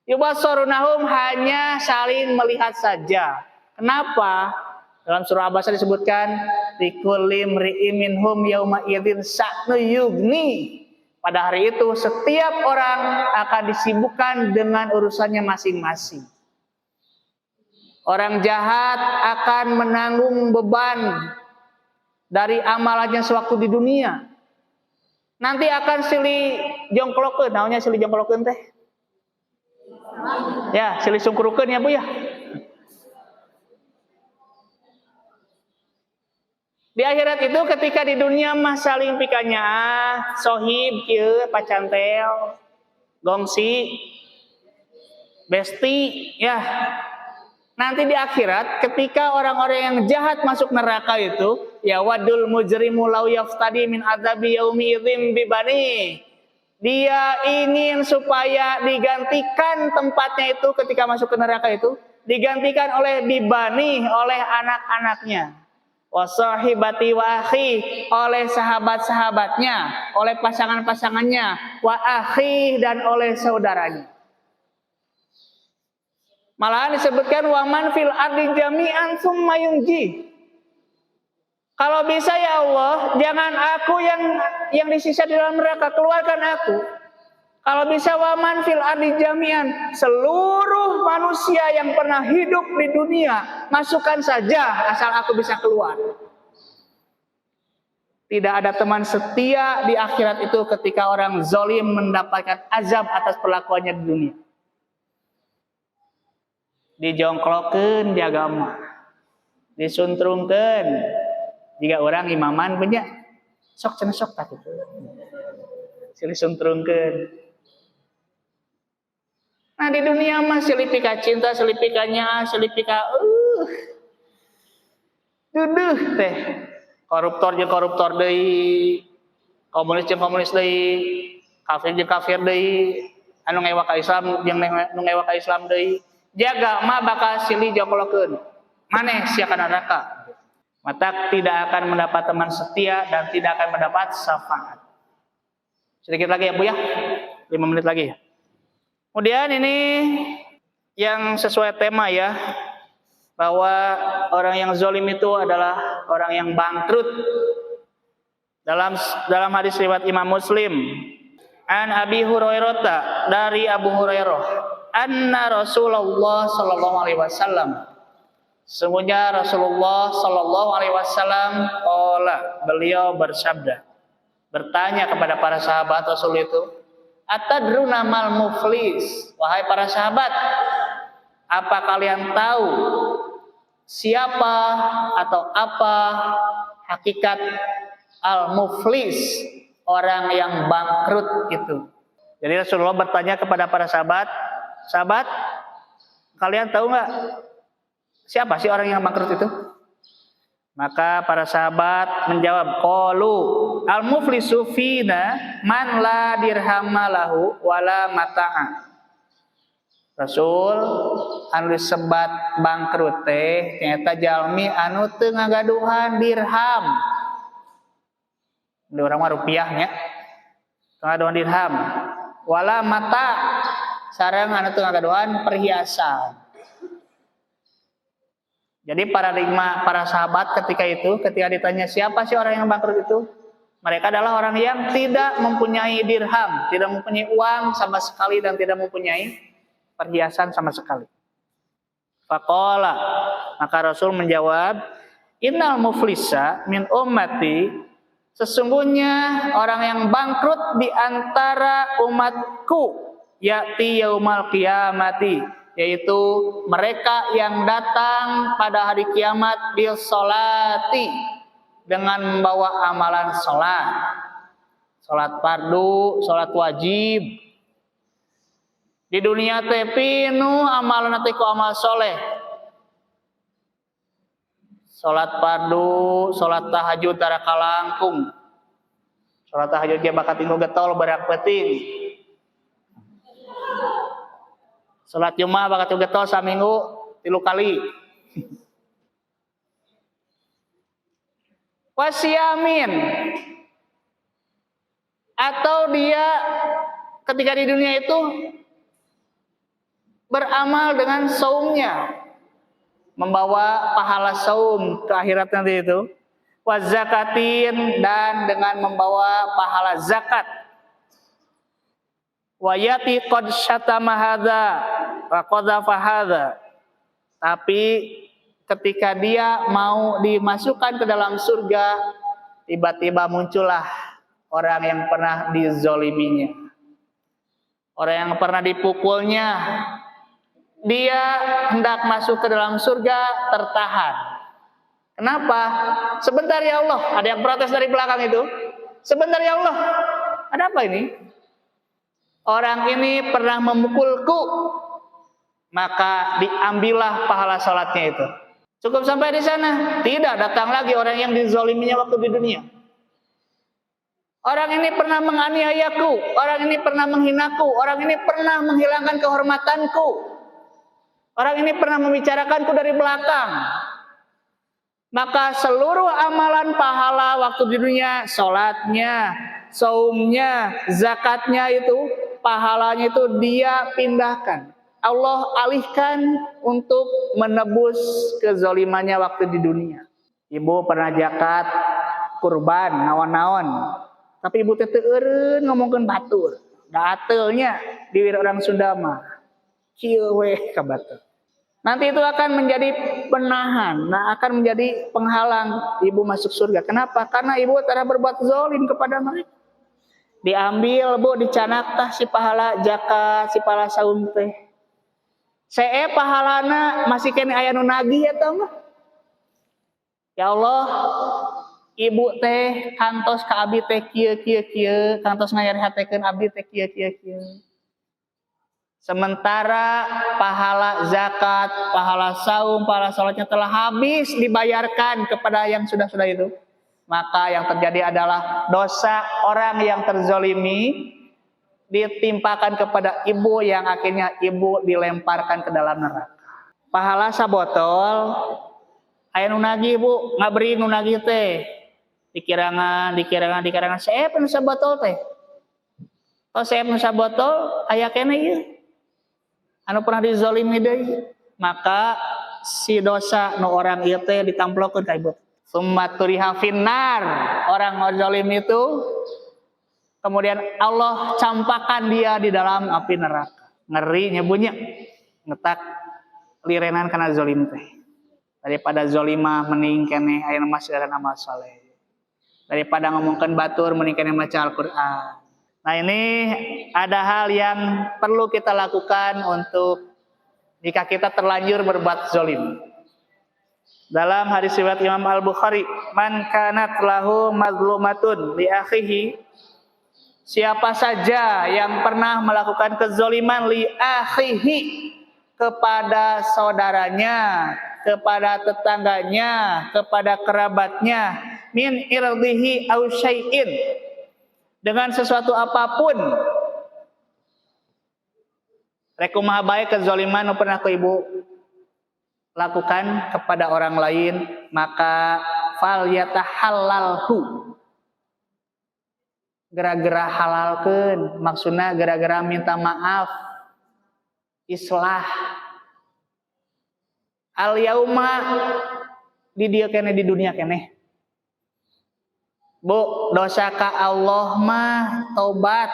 Yubassarunahum, hanya saling melihat saja. Kenapa? Dalam surah Abasa disebutkan, likulli mri'in minhum yauma idzin sa'nu yughni. Pada hari itu setiap orang akan disibukkan dengan urusannya masing-masing. Orang jahat akan menanggung beban dari amalannya sewaktu di dunia. Nanti akan silih jongklokeun, naonnya silih jongklokeun teh? Ya, silih sungkurukeun ya Bu ya. Di akhirat itu ketika di dunia mah saling pikanya sohib kieu pacantel, gongsi, besti ya. Nanti di akhirat ketika orang-orang yang jahat masuk neraka itu, ya wadul mujrimu law yaftadi min adzabi yaumi idzin bibani. Dia ingin supaya digantikan tempatnya itu ketika masuk ke neraka itu, digantikan oleh bibani, oleh anak-anaknya. wa sahibati wa akhi, oleh sahabat-sahabatnya, oleh pasangan-pasangannya, wa akhi, dan oleh saudaranya. Malahan disebutkan wa man fil ardi jami'an tsumma yunji. Kalau bisa ya Allah, jangan aku yang disisa di dalam neraka, keluarkan aku. Kalau bisa wa man fil ardi jami'an, seluruh manusia yang pernah hidup di dunia, masukkan saja asal aku bisa keluar. Tidak ada teman setia di akhirat itu ketika orang zalim mendapatkan azab atas perlakuannya di dunia. Dijongklokeun di agama, disuntrungkeun. Jika orang imaman punya sok cenah sok tak itu. Silih suntrungkeun. Nah di dunia mah silih pika cinta, silih pikanya, silih pika duduh teh. Koruptor jeung koruptor deui, komunis jeung komunis deui, kafir jeung kafir deui, anu ngewa ka Islam jeung nu ngewa ka Islam deui. Jaga mah bakal silih jongklokeun. Maneh sia kana neraka. Maka tidak akan mendapat teman setia dan tidak akan mendapat syafaat. Sedikit lagi ya Bu ya. 5 menit lagi. Kemudian ini yang sesuai tema ya. Bahwa orang yang zalim itu adalah orang yang bangkrut. Dalam hadis riwayat Imam Muslim. An Abi Hurairah, dari Abu Hurairah. Anna Rasulullah sallallahu alaihi wasallam, sesungguhnya Rasulullah sallallahu alaihi wasallam beliau bersabda, bertanya kepada para sahabat Rasul itu, atadruna mal muflis, wahai para sahabat, apa kalian tahu siapa atau apa hakikat al muflis, orang yang bangkrut itu? Jadi Rasulullah bertanya kepada para sahabat, sahabat, kalian tahu nggak siapa sih orang yang bangkrut itu? Maka para sahabat menjawab, qalu al-muflisu fina man la dirhama lahu wala mata'a. Rasul anu disebat bangkrut teh nyata jalmi anu teu ngagaduhan dirham. Di orang mah rupiahnya. Ngagaduhan dirham. Wala mata, sareng anu teu ngagaduhan perhiasan. Jadi paradigma para sahabat ketika ditanya siapa sih orang yang bangkrut itu, mereka adalah orang yang tidak mempunyai dirham, tidak mempunyai uang sama sekali dan tidak mempunyai perhiasan sama sekali. Faqala, maka Rasul menjawab, innal muflisa min ummati, sesungguhnya orang yang bangkrut di antara umatku, ya'ti yaumal qiyamati, yaitu mereka yang datang pada hari kiamat bil sholati, dengan membawa amalan sholat, sholat fardu, sholat wajib. Di dunia teh pinu amalan teh ku amal soleh, sholat fardu, sholat tahajud tara kalangkung, sholat tahajud ge bakat tinggal getol barak penting. Salat Jumat bakat getol saminggu 3 kali. Wasiyamin, atau dia ketika di dunia itu beramal dengan saumnya, membawa pahala saum ke akhirat nanti itu. Wazakatin, dan dengan membawa pahala zakat. Wayati qad syatama hadza wa qadhafa hadza, tapi ketika dia mau dimasukkan ke dalam surga, tiba-tiba muncullah orang yang pernah dizoliminya, orang yang pernah dipukulnya. Dia hendak masuk ke dalam surga, tertahan. Kenapa? Sebentar ya Allah, ada yang protes dari belakang itu. Sebentar ya Allah, ada apa ini? Orang ini pernah memukulku, maka diambillah pahala salatnya itu. Cukup sampai di sana, tidak datang lagi orang yang dizoliminya waktu di dunia. Orang ini pernah menganiayaku, orang ini pernah menghinaku, orang ini pernah menghilangkan kehormatanku, orang ini pernah membicarakanku dari belakang. maka seluruh amalan pahala waktu di dunia, sholatnya, saumnya, zakatnya itu, pahalanya itu dia pindahkan. Allah alihkan untuk menebus kezalimannya waktu di dunia. Ibu pernah zakat, kurban, naon-naon. Tapi ibu teh teu eureun ngomongkeun batur. Da atelnya di orang Sunda mah. Kieu we ka batur. Nanti itu akan menjadi penahan, akan menjadi penghalang ibu masuk surga. Kenapa? Karena ibu telah berbuat zalim kepada mereka. Diambil bu, dicanak tah si pahala zakat, si pahala saum teh. Saya pahalana masih kene aya nu nagih eta mah. Ya Allah, ibu teh kantos ka abdi teh kieu, kantos ngayarehatekeun abdi teh kieu. Sementara pahala zakat, pahala saum, pahala sholatnya telah habis dibayarkan kepada yang sudah-sudah itu. Maka yang terjadi adalah dosa orang yang terzolimi ditimpakan kepada ibu yang akhirnya ibu dilemparkan ke dalam neraka. Pahala sabotol, aya nu nagih ibu, ngaberi nu nagih teh. Dikirangan, saya nu sabotol teh. Oh saya nu sabotol, aya kene ieu. Anu pernah dizalimi deui, maka si dosa nu orang ieu teh ditamplokeun ka ibu. Summaturiha finnar, orang zalim itu kemudian Allah campakan dia di dalam api neraka. Ngeri nyebunya, ngetak lirenan kana zalim teh. Daripada zalimah mending keneh aya masih ada amal saleh. Daripada ngomongkeun batur mending keneh maca Al-Qur'an. Nah ini ada hal yang perlu kita lakukan untuk jika kita terlanjur berbuat zalim. Dalam hadis riwayat Imam Al-Bukhari, man kanat lahu mazlumatun li akhihi, siapa saja yang pernah melakukan kezaliman li akhihi kepada saudaranya, kepada tetangganya, kepada kerabatnya, min irdihi au syai'in, dengan sesuatu apapun. Rekumaha bae kezaliman nu pernah ku ibu lakukan kepada orang lain, maka fal yatahallalhu, gara-gara halalkeun, maksudna gara-gara minta maaf, islah. Al yauma di dieu keneh di dunia keneh. Bu, dosa ka Allah mah tobat.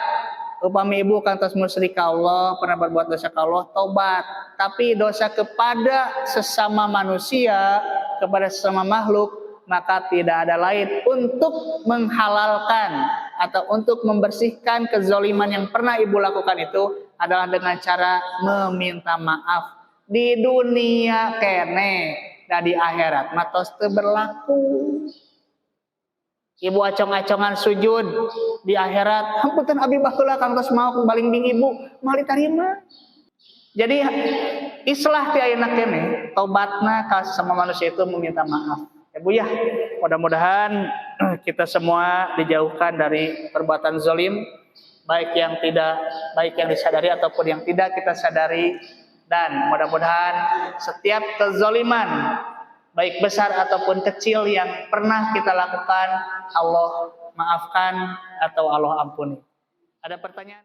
Upami ibu kantos musyrik ka Allah, pernah berbuat dosa ka Allah, tobat. Tapi dosa kepada sesama manusia, kepada sesama makhluk, maka tidak ada lain untuk menghalalkan atau untuk membersihkan kezaliman yang pernah ibu lakukan itu adalah dengan cara meminta maaf. Di dunia kene dan di akhirat matos teu berlaku. Ibu acong-acongan sujud di akhirat, hampunten abi baheula kangtos mau baling bing ibu, moal ditarima. Jadi islah ti ayeuna kene, tobatna ka sesama manusia itu meminta maaf. Ya Bu ya, mudah-mudahan kita semua dijauhkan dari perbuatan zalim, baik yang disadari ataupun yang tidak kita sadari, dan mudah-mudahan setiap kezaliman baik besar ataupun kecil yang pernah kita lakukan, Allah maafkan atau Allah ampuni. Ada pertanyaan?